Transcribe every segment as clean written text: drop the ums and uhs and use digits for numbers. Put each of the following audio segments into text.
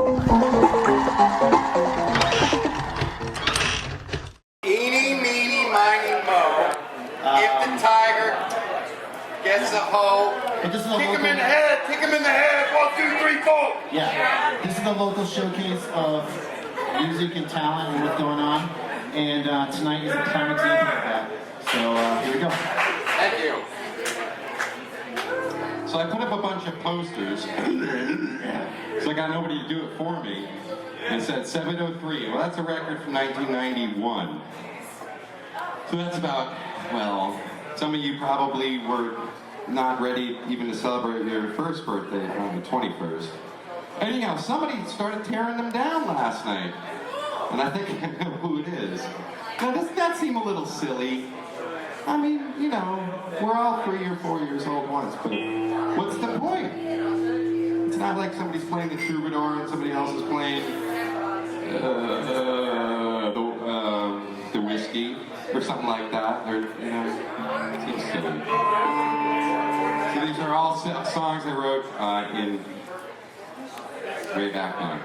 Eeny, meeny, miny, mo. If the tiger gets a hoe, But this is a kick him local, in the head, kick him in the head. 1, 2, 3, 4. yeah, this is the local showcase of music and talent and what's going on. And tonight is a prime example of that. So here we go. Thank you. So I put up a bunch of posters, so I got nobody to do it for me, and it said Sebadoh 3. Well, that's a record from 1991. So that's about, well, some of you probably were not ready even to celebrate your first birthday on the 21st. Anyhow, somebody started tearing them down last night, and I think I know who it is. Now, doesn't that seem a little silly? I mean, you know, we're all 3 or 4 years old once, but what's the point? It's not like somebody's playing the troubadour and somebody else is playing the whiskey or something like that. Or, you know, it seems silly. So these are all songs I wrote in way back when.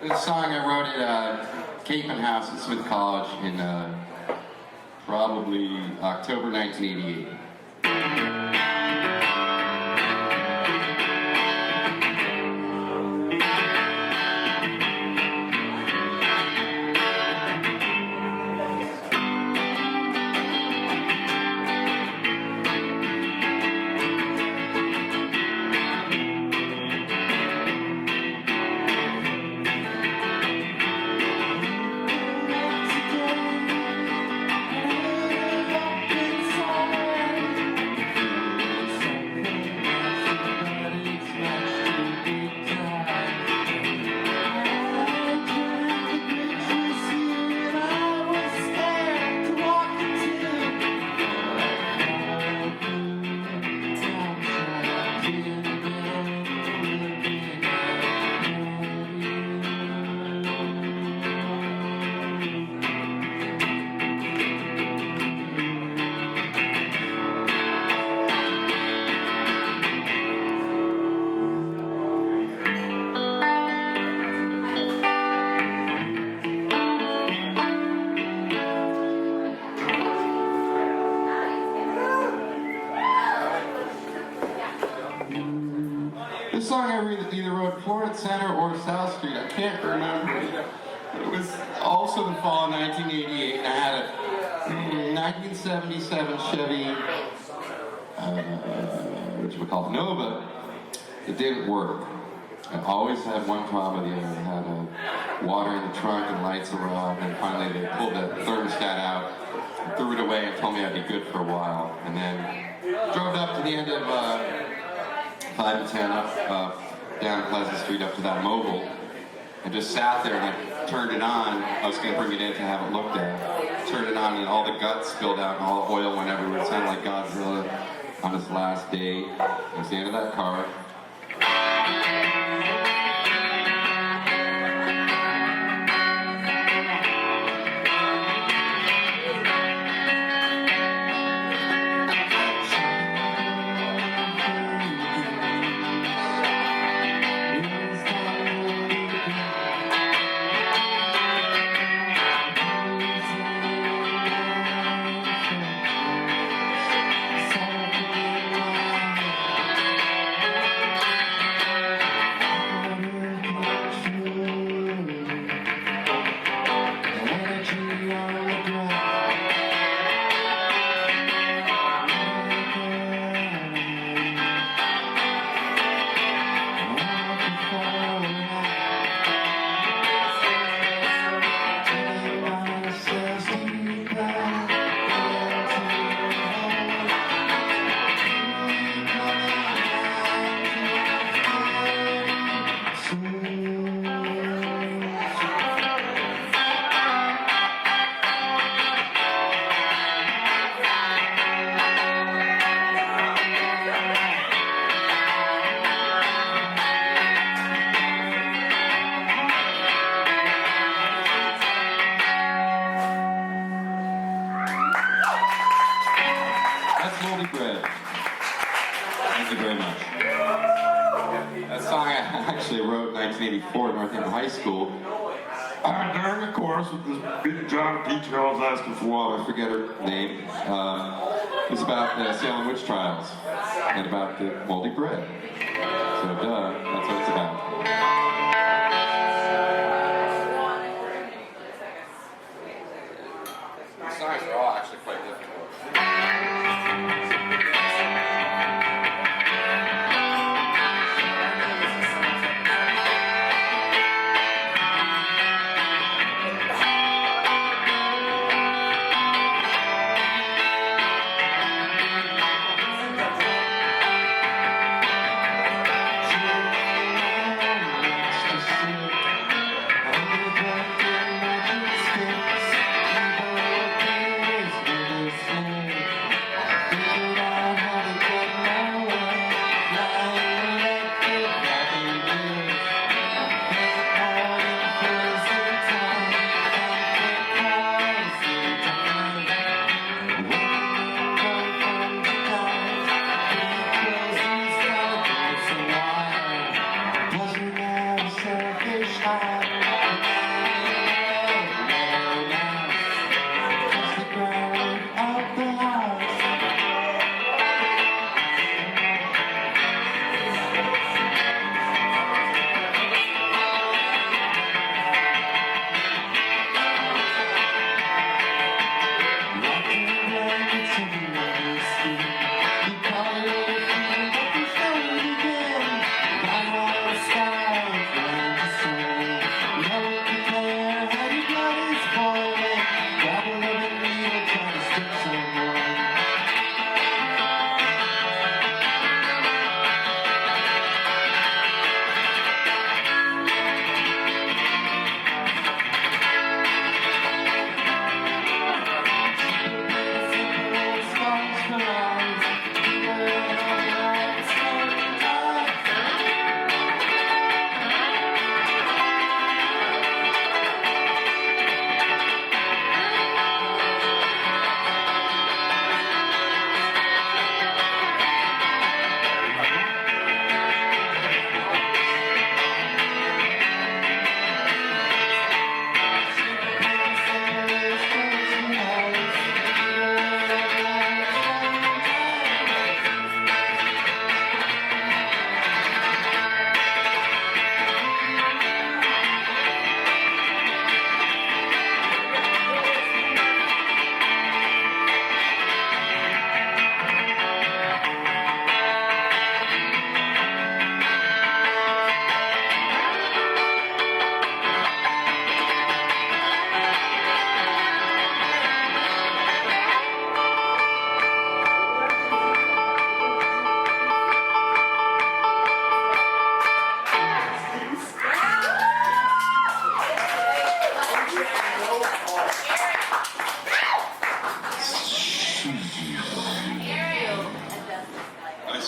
This song I wrote at Capen House at Smith College in probably October 1988. This song I either wrote Florida Center or South Street, I can't remember. It was also the fall of 1988, and I had a 1977 Chevy, which we call Nova. It didn't work. I always had one problem or the other. I had water in the trunk and lights were off, and finally they pulled the thermostat out and threw it away and told me I'd be good for a while. And then drove up to the end of 5 and 10 up down Pleasant Street up to that Mobile, and just sat there and turned it on. I was going to bring it in to have it looked at. Turned it on and all the guts spilled out and all the oil went everywhere. It sounded like Godzilla on his last day. It was the end of that car. Thank you very much. That song I actually wrote in 1984 at Northampton High School. During the chorus with this big giant peach girl was asking for water, I forget her name. It's about the Salem witch trials and about the moldy bread. So that's what it's about. These songs are all actually quite difficult.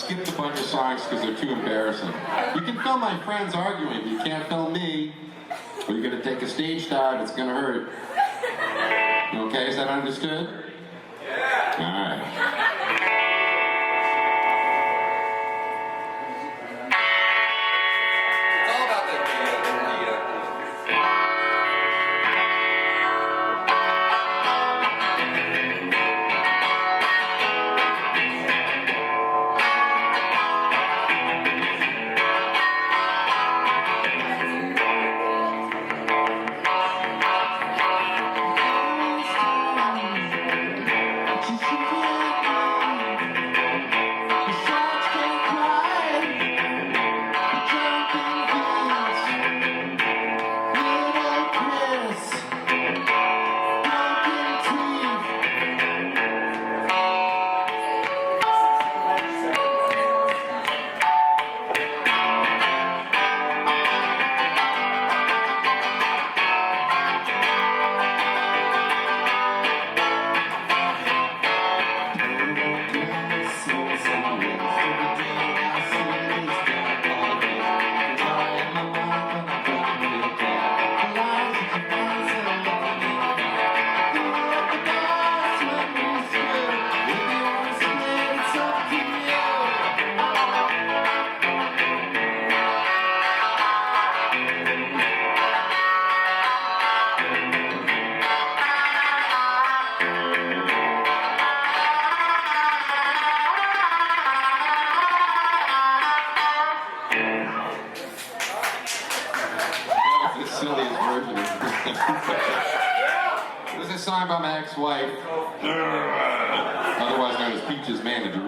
skipped a bunch of songs because they're too embarrassing. You can film my friends arguing, but you can't film me. Or you're gonna take a stage dive, it's gonna hurt. Okay, is that understood? Yeah. All right. It's all about the Silliest version of this is a song by my ex-wife, otherwise known as Peach's manager.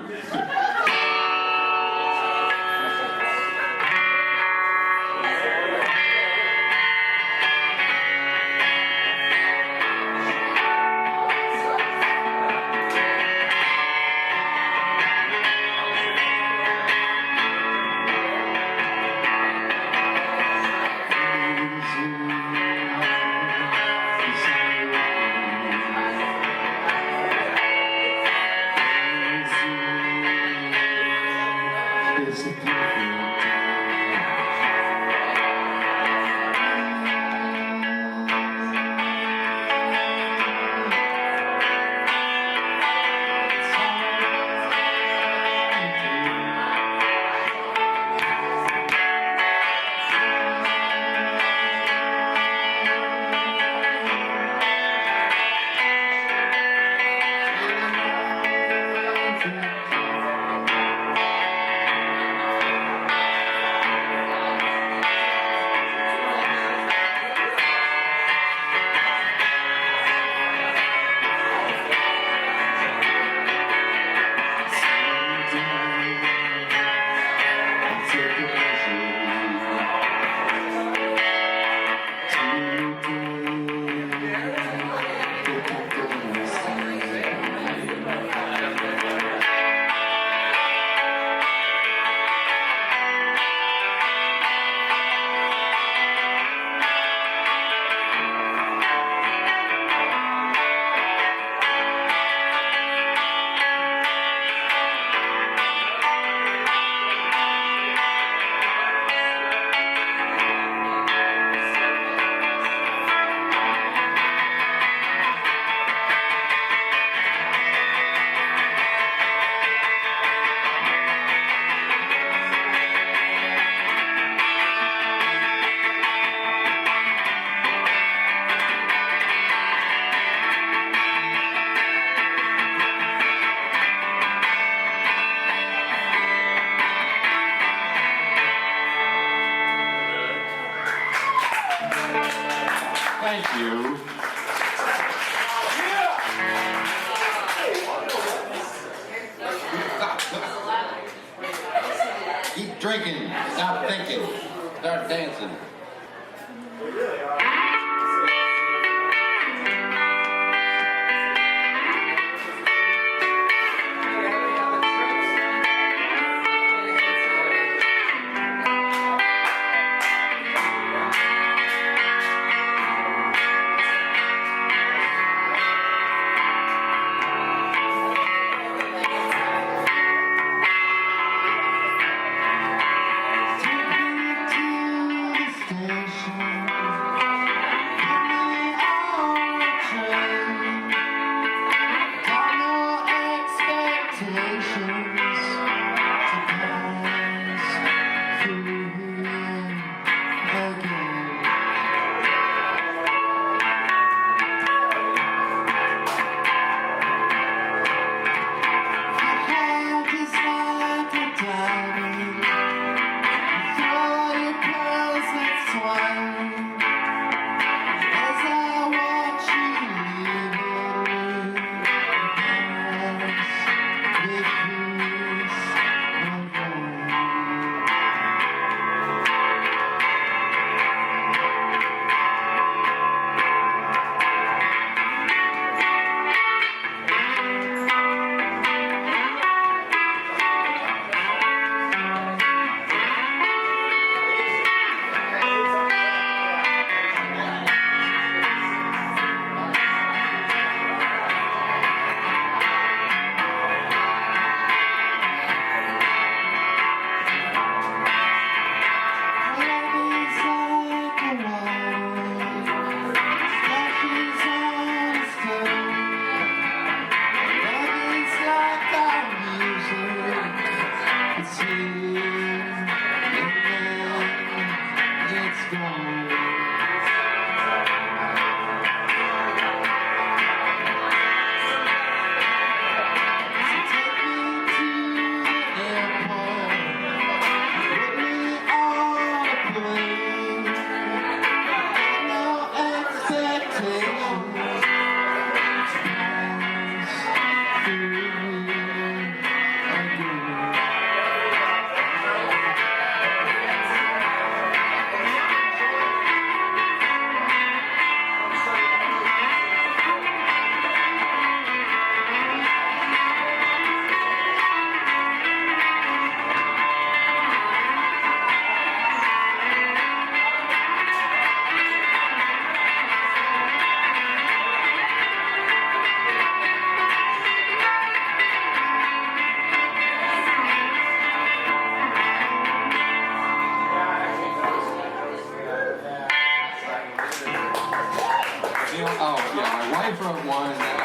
Thank you. Keep drinking, stop thinking, start dancing. Oh, yeah, my wife wrote one.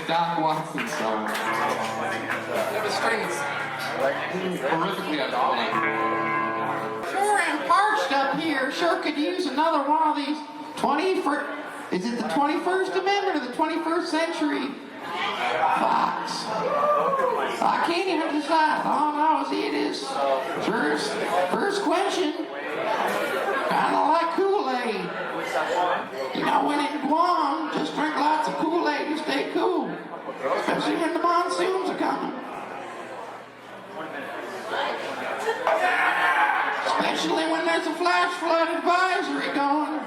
Doc Watson song. Yeah, the strings horrifically out of line. Sure am parched up here. Sure could use another one of these 21st. Is it the 21st Amendment or the 21st century? Fox. I can't even decide. All I know is it is first question. especially when the monsoons are coming. Especially when there's a flash flood advisory going.